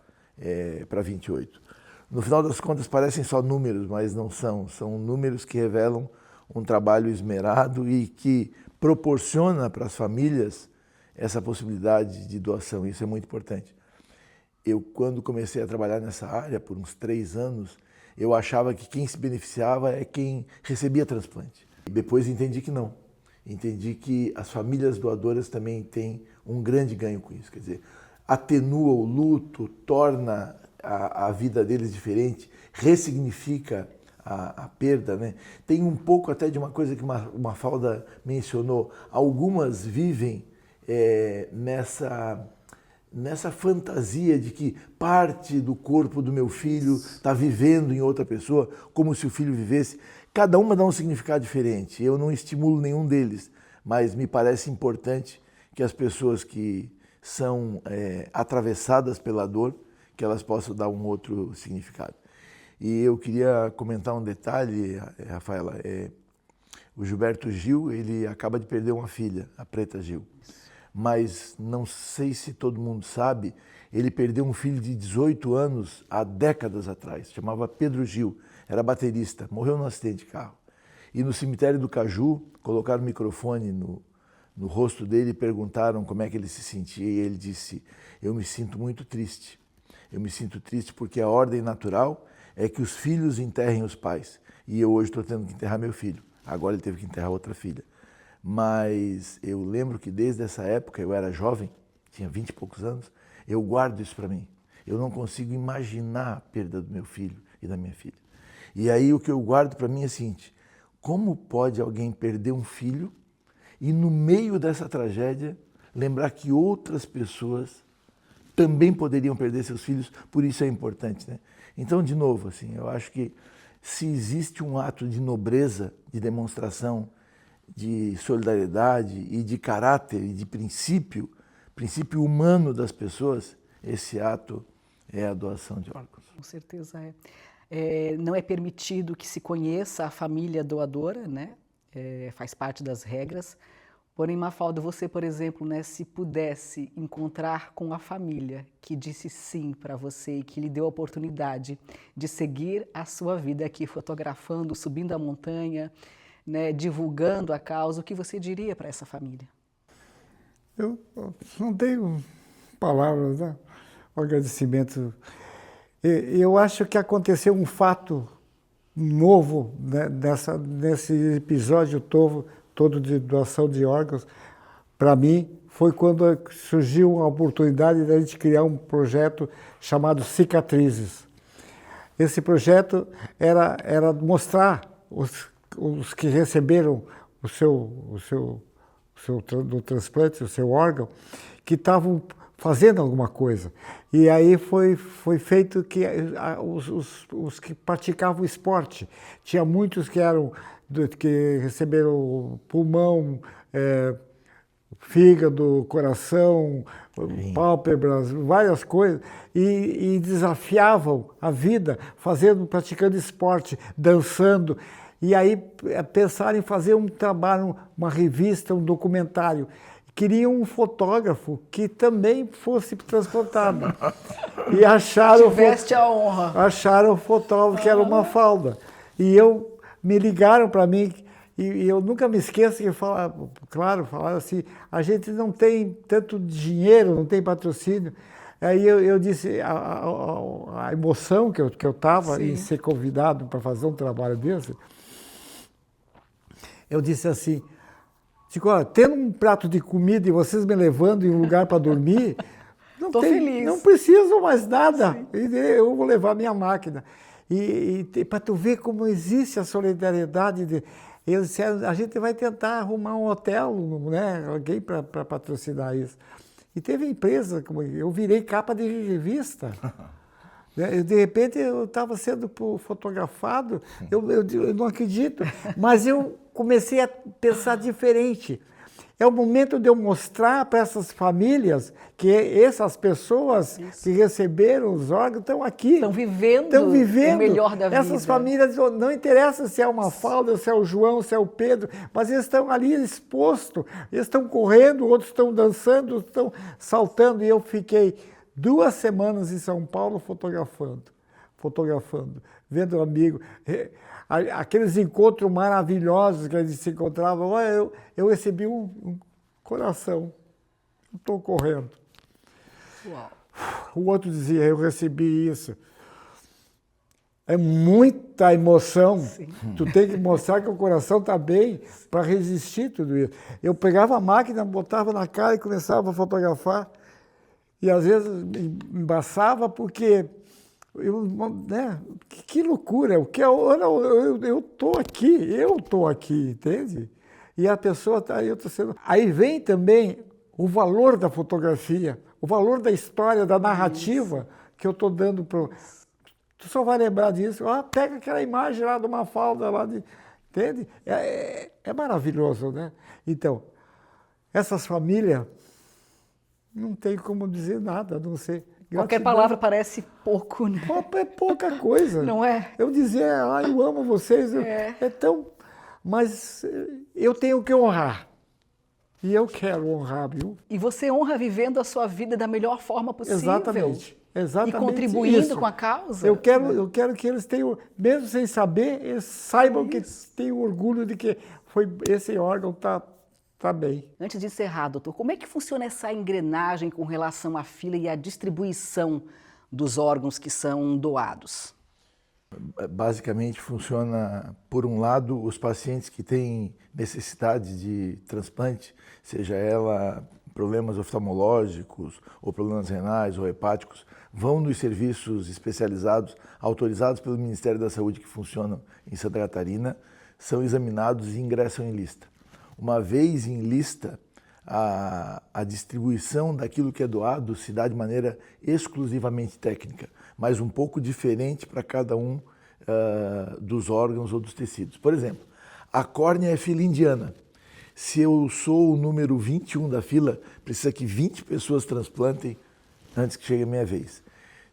para 28%. No final das contas parecem só números, mas não são. São números que revelam um trabalho esmerado e que proporciona para as famílias essa possibilidade de doação. Isso é muito importante. Eu, quando comecei a trabalhar nessa área, por uns 3 anos, eu achava que quem se beneficiava é quem recebia transplante. Depois entendi que não. Entendi que as famílias doadoras também têm um grande ganho com isso. Quer dizer, atenua o luto, torna a vida deles diferente, ressignifica a perda, né? Tem um pouco até de uma coisa que uma Mafalda mencionou. Algumas vivem nessa fantasia de que parte do corpo do meu filho está vivendo em outra pessoa, como se o filho vivesse. Cada uma dá um significado diferente. Eu não estimulo nenhum deles, mas me parece importante que as pessoas que são atravessadas pela dor, que elas possam dar um outro significado. E eu queria comentar um detalhe, Rafaela. O Gilberto Gil, ele acaba de perder uma filha, a Preta Gil. Mas não sei se todo mundo sabe, ele perdeu um filho de 18 anos há décadas atrás, chamava Pedro Gil, era baterista, morreu num acidente de carro. E no cemitério do Caju, colocaram o microfone no rosto dele e perguntaram como é que ele se sentia, e ele disse: eu me sinto muito triste. Eu me sinto triste porque a ordem natural é que os filhos enterrem os pais. E eu hoje estou tendo que enterrar meu filho. Agora ele teve que enterrar outra filha. Mas eu lembro que desde essa época, eu era jovem, tinha 20 e poucos anos, eu guardo isso para mim. Eu não consigo imaginar a perda do meu filho e da minha filha. E aí o que eu guardo para mim é o seguinte: como pode alguém perder um filho e no meio dessa tragédia lembrar que outras pessoas também poderiam perder seus filhos, por isso é importante, né? Então, de novo, assim, eu acho que se existe um ato de nobreza, de demonstração de solidariedade e de caráter e de princípio humano das pessoas, esse ato é a doação de órgãos. Com certeza é. Não é permitido que se conheça a família doadora, né? Faz parte das regras. Porém, Mafalda, você, por exemplo, né, se pudesse encontrar com a família que disse sim para você e que lhe deu a oportunidade de seguir a sua vida aqui fotografando, subindo a montanha, né, divulgando a causa, o que você diria para essa família? Eu não tenho palavras, né? O agradecimento. Eu acho que aconteceu um fato novo, né, nesse episódio todo de doação de órgãos. Para mim, foi quando surgiu a oportunidade de a gente criar um projeto chamado Cicatrizes. Esse projeto era mostrar os que receberam do transplante, o seu órgão, que estavam fazendo alguma coisa. E aí foi feito que os que praticavam esporte, tinha muitos que receberam pulmão, fígado, coração, pálpebras, várias coisas, e desafiavam a vida praticando esporte, dançando. E aí pensaram em fazer um trabalho, uma revista, um documentário. Queriam um fotógrafo que também fosse transplantado. E acharam... Tiveste a honra. Acharam o fotógrafo, que era uma Mafalda. E me ligaram para mim, e eu nunca me esqueço que falaram assim, a gente não tem tanto dinheiro, não tem patrocínio. Aí eu disse, a emoção que eu estava em ser convidado para fazer um trabalho desse, eu disse assim, olha, tendo um prato de comida e vocês me levando em um lugar para dormir, feliz. Não preciso mais nada, eu vou levar minha máquina. E para tu ver como existe a solidariedade, eles disseram, a gente vai tentar arrumar um hotel, né, alguém para patrocinar isso. E teve empresa, eu virei capa de revista. De repente eu estava sendo fotografado, eu não acredito, mas eu comecei a pensar diferente. É o momento de eu mostrar para essas famílias que essas pessoas que receberam os órgãos estão aqui. Estão vivendo o melhor da vida. Essas famílias, não interessa se é uma Mafalda, se é o João, se é o Pedro, mas eles estão ali expostos, eles estão correndo, outros estão dançando, outros estão saltando. E eu fiquei 2 semanas em São Paulo fotografando, vendo um amigo. Aqueles encontros maravilhosos que a gente se encontrava, olha, eu recebi um coração, estou correndo. Uau. O outro dizia, eu recebi isso. É muita emoção. Sim. Tu tem que mostrar que o coração está bem para resistir tudo isso. Eu pegava a máquina, botava na cara e começava a fotografar. E às vezes embaçava porque... que loucura, eu estou aqui, entende? E a pessoa está aí, eu estou sendo... Aí vem também o valor da fotografia, o valor da história, da narrativa que eu estou dando para... Tu só vai lembrar disso, pega aquela imagem lá de uma Mafalda, entende? É maravilhoso, né? Então, essas famílias, não tem como dizer nada, a não ser... Qualquer palavra parece pouco, né? É pouca coisa. Não é? Eu dizer, eu amo vocês, é tão... Mas eu tenho que honrar. E eu quero honrar, viu? E você honra vivendo a sua vida da melhor forma possível. Exatamente. E contribuindo com a causa. Eu quero que eles tenham, mesmo sem saber, eles saibam que tenham orgulho de que esse órgão está bem. Antes de encerrar, doutor, como é que funciona essa engrenagem com relação à fila e à distribuição dos órgãos que são doados? Basicamente funciona, por um lado, os pacientes que têm necessidade de transplante, seja ela problemas oftalmológicos, ou problemas renais ou hepáticos, vão nos serviços especializados, autorizados pelo Ministério da Saúde, que funcionam em Santa Catarina, são examinados e ingressam em lista. Uma vez em lista, a distribuição daquilo que é doado se dá de maneira exclusivamente técnica, mas um pouco diferente para cada um dos órgãos ou dos tecidos. Por exemplo, a córnea é fila indiana. Se eu sou o número 21 da fila, precisa que 20 pessoas transplantem antes que chegue a minha vez.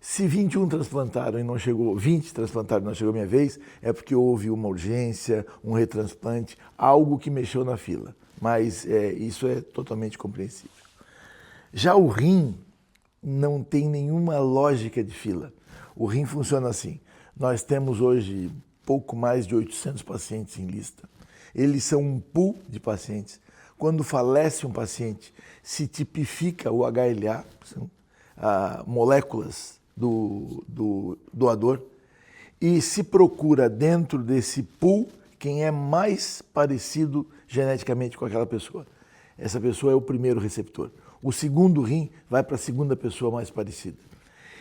Se 21 transplantaram e não chegou, 20 transplantaram e não chegou a minha vez, é porque houve uma urgência, um retransplante, algo que mexeu na fila. Mas isso é totalmente compreensível. Já o rim não tem nenhuma lógica de fila. O rim funciona assim. Nós temos hoje pouco mais de 800 pacientes em lista. Eles são um pool de pacientes. Quando falece um paciente, se tipifica o HLA, são moléculas do doador, e se procura dentro desse pool quem é mais parecido geneticamente com aquela pessoa. Essa pessoa é o primeiro receptor. O segundo rim vai para a segunda pessoa mais parecida.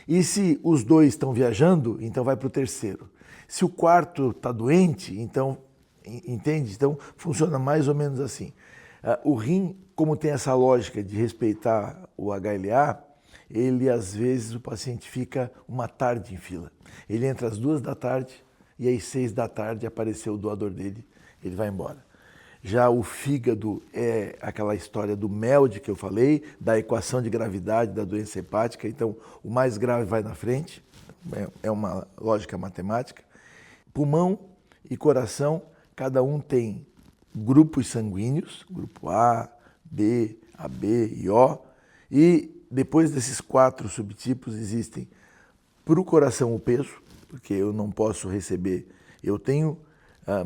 E se os dois estão viajando, então vai para o terceiro. Se o quarto está doente, então, entende? Então funciona mais ou menos assim. O rim, como tem essa lógica de respeitar o HLA, ele às vezes o paciente fica uma tarde em fila. Ele entra às 2 da tarde e às 6 da tarde apareceu o doador dele, ele vai embora. Já o fígado é aquela história do MELD que eu falei, da equação de gravidade da doença hepática, então o mais grave vai na frente, é uma lógica matemática. Pulmão e coração, cada um tem grupos sanguíneos, grupo A, B, AB e O, e depois desses 4 subtipos existem para o coração o peso, porque eu não posso receber, eu tenho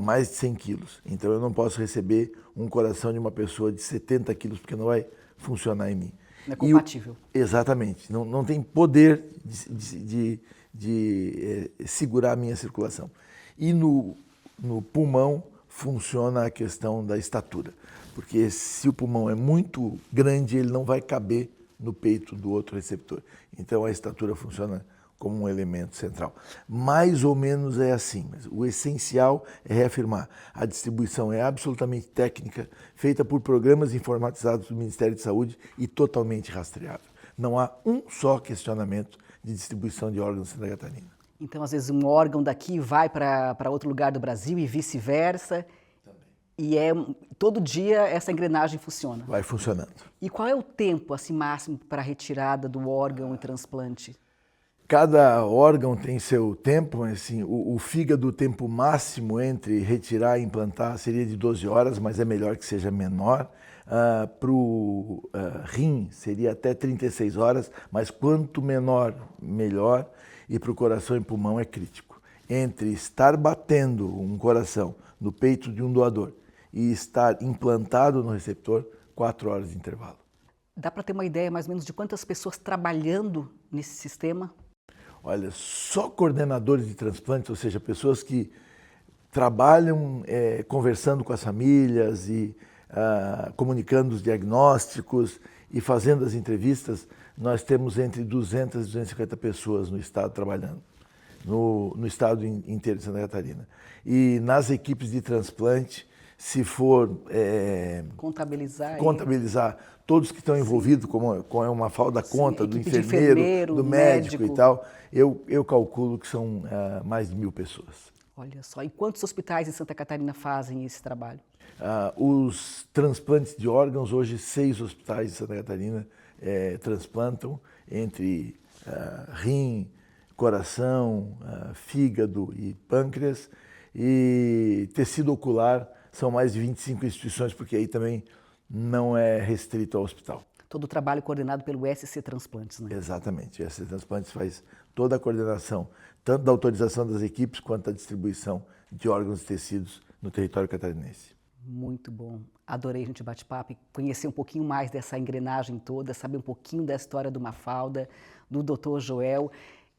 mais de 100 quilos, então eu não posso receber um coração de uma pessoa de 70 quilos, porque não vai funcionar em mim. Não é compatível. Exatamente, não tem poder de segurar a minha circulação. E no pulmão funciona a questão da estatura, porque se o pulmão é muito grande, ele não vai caber no peito do outro receptor. Então a estatura funciona como um elemento central. Mais ou menos é assim, mas o essencial é reafirmar. A distribuição é absolutamente técnica, feita por programas informatizados do Ministério de Saúde e totalmente rastreável. Não há um só questionamento de distribuição de órgãos em Santa Catarina. Então, às vezes, um órgão daqui vai para outro lugar do Brasil e vice-versa. E todo dia essa engrenagem funciona. Vai funcionando. E qual é o tempo assim, máximo para a retirada do órgão e transplante? Cada órgão tem seu tempo, assim, o fígado, o tempo máximo entre retirar e implantar seria de 12 horas, mas é melhor que seja menor. Para o rim seria até 36 horas, mas quanto menor, melhor. E para o coração e pulmão é crítico. Entre estar batendo um coração no peito de um doador e estar implantado no receptor, 4 horas de intervalo. Dá para ter uma ideia mais ou menos de quantas pessoas trabalhando nesse sistema? Olha, só coordenadores de transplantes, ou seja, pessoas que trabalham conversando com as famílias e comunicando os diagnósticos e fazendo as entrevistas, nós temos entre 200 e 250 pessoas no estado trabalhando, no estado inteiro de Santa Catarina. E nas equipes de transplante, se for contabilizar todos que estão envolvidos, como é uma falda conta do enfermeiro, do médico e tal, eu calculo que são mais de 1.000 pessoas. Olha só, e quantos hospitais em Santa Catarina fazem esse trabalho? Os transplantes de órgãos, hoje 6 hospitais de Santa Catarina transplantam entre rim, coração, fígado e pâncreas, e tecido ocular são mais de 25 instituições, porque aí também não é restrito ao hospital. Todo o trabalho coordenado pelo SC Transplantes, né? Exatamente, o SC Transplantes faz toda a coordenação, tanto da autorização das equipes, quanto da distribuição de órgãos e tecidos no território catarinense. Muito bom. Adorei a gente bate-papo e conhecer um pouquinho mais dessa engrenagem toda, saber um pouquinho da história do Mafalda, do Dr. Joel.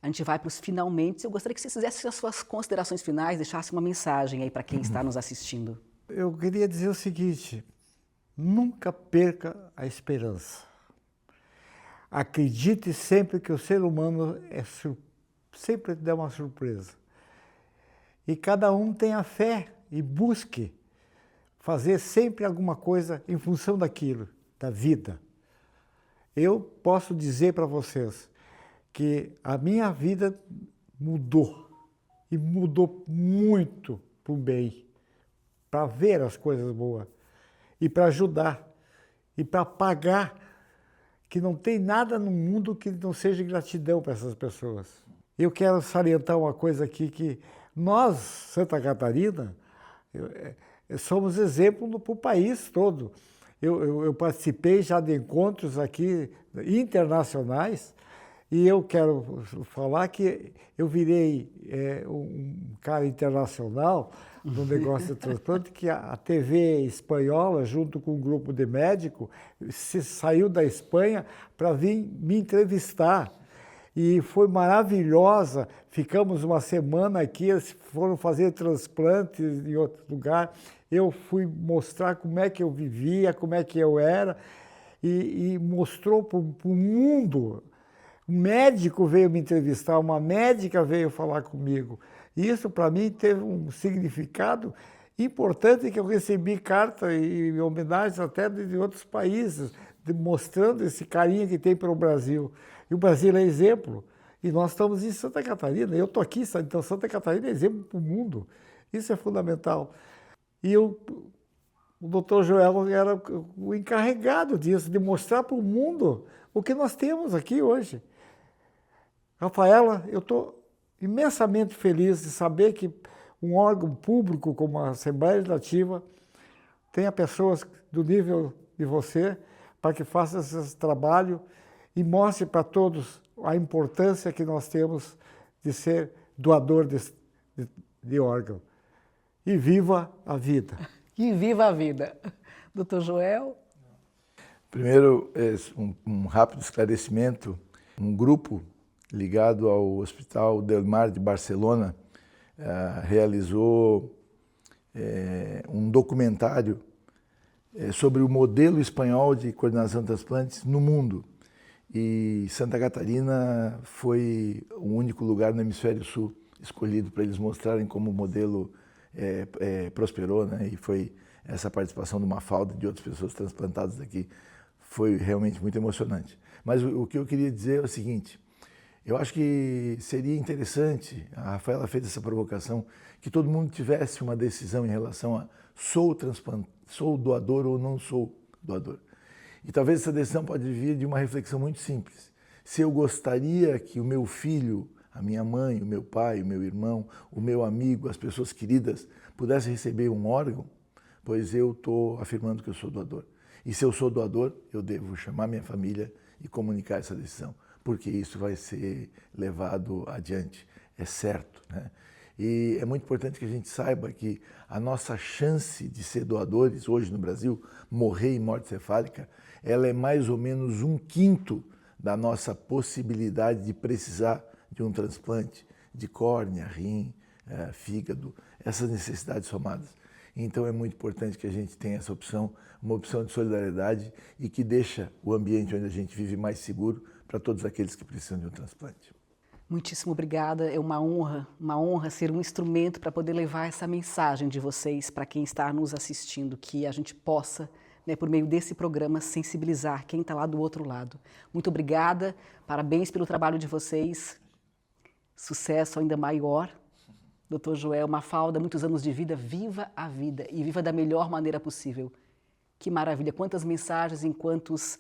A gente vai para os finalmente. Eu gostaria que você fizesse as suas considerações finais, deixasse uma mensagem aí para quem está nos assistindo. Eu queria dizer o seguinte: nunca perca a esperança. Acredite sempre que o ser humano sempre dá uma surpresa. E cada um tenha fé e busque fazer sempre alguma coisa em função daquilo, da vida. Eu posso dizer para vocês que a minha vida mudou, e mudou muito para o bem, para ver as coisas boas, e para ajudar, e para pagar, que não tem nada no mundo que não seja gratidão para essas pessoas. Eu quero salientar uma coisa aqui, que nós, Santa Catarina, somos exemplo para o país todo. Eu participei já de encontros aqui internacionais, e eu quero falar que eu virei um cara internacional no negócio de transplante, que a TV espanhola, junto com um grupo de médicos, saiu da Espanha para vir me entrevistar. E foi maravilhosa, ficamos uma semana aqui, eles foram fazer transplante em outro lugar, eu fui mostrar como é que eu vivia, como é que eu era, e mostrou para o mundo Um médico veio me entrevistar, uma médica veio falar comigo. E isso, para mim, teve um significado importante, que eu recebi carta e homenagens até de outros países, mostrando esse carinho que tem pelo Brasil. E o Brasil é exemplo. E nós estamos em Santa Catarina. Eu estou aqui, então Santa Catarina é exemplo para o mundo. Isso é fundamental. E o Dr. Joel era o encarregado disso, de mostrar para o mundo o que nós temos aqui hoje. Rafaela, eu estou imensamente feliz de saber que um órgão público como a Assembleia Legislativa tenha pessoas do nível de você para que faça esse trabalho e mostre para todos a importância que nós temos de ser doador de órgão. E viva a vida! E viva a vida! Doutor Joel? Primeiro, um rápido esclarecimento. Um grupo ligado ao Hospital Del Mar de Barcelona realizou um documentário sobre o modelo espanhol de coordenação de transplantes no mundo. E Santa Catarina foi o único lugar no hemisfério sul escolhido para eles mostrarem como o modelo prosperou, né? E foi essa participação de Mafalda e de outras pessoas transplantadas aqui. Foi realmente muito emocionante. Mas o que eu queria dizer é o seguinte: eu acho que seria interessante, a Rafaela fez essa provocação, que todo mundo tivesse uma decisão em relação a sou doador ou não sou doador. E talvez essa decisão pode vir de uma reflexão muito simples. Se eu gostaria que o meu filho, a minha mãe, o meu pai, o meu irmão, o meu amigo, as pessoas queridas pudessem receber um órgão, pois eu estou afirmando que eu sou doador. E se eu sou doador, eu devo chamar minha família e comunicar essa decisão, porque isso vai ser levado adiante, é certo, né? E é muito importante que a gente saiba que a nossa chance de ser doadores hoje no Brasil, morrer em morte cefálica, ela é mais ou menos 1/5 da nossa possibilidade de precisar de um transplante de córnea, rim, fígado, essas necessidades somadas. Então é muito importante que a gente tenha essa opção, uma opção de solidariedade e que deixa o ambiente onde a gente vive mais seguro para todos aqueles que precisam de um transplante. Muitíssimo obrigada, é uma honra ser um instrumento para poder levar essa mensagem de vocês para quem está nos assistindo, que a gente possa, né, por meio desse programa, sensibilizar quem está lá do outro lado. Muito obrigada, parabéns pelo trabalho de vocês, sucesso ainda maior. Dr. Joel, Mafalda, muitos anos de vida, viva a vida e viva da melhor maneira possível. Que maravilha, quantas mensagens e quantos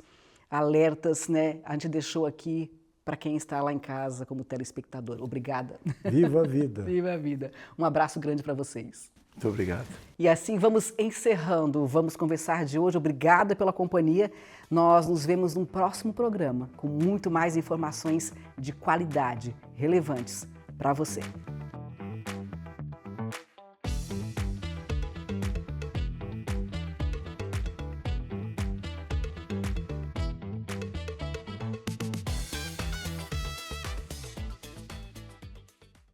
alertas, né, a gente deixou aqui para quem está lá em casa como telespectador. Obrigada. Viva a vida. Viva a vida. Um abraço grande para vocês. Muito obrigado. E assim vamos encerrando. Vamos conversar de hoje. Obrigada pela companhia. Nós nos vemos num próximo programa com muito mais informações de qualidade, relevantes para você.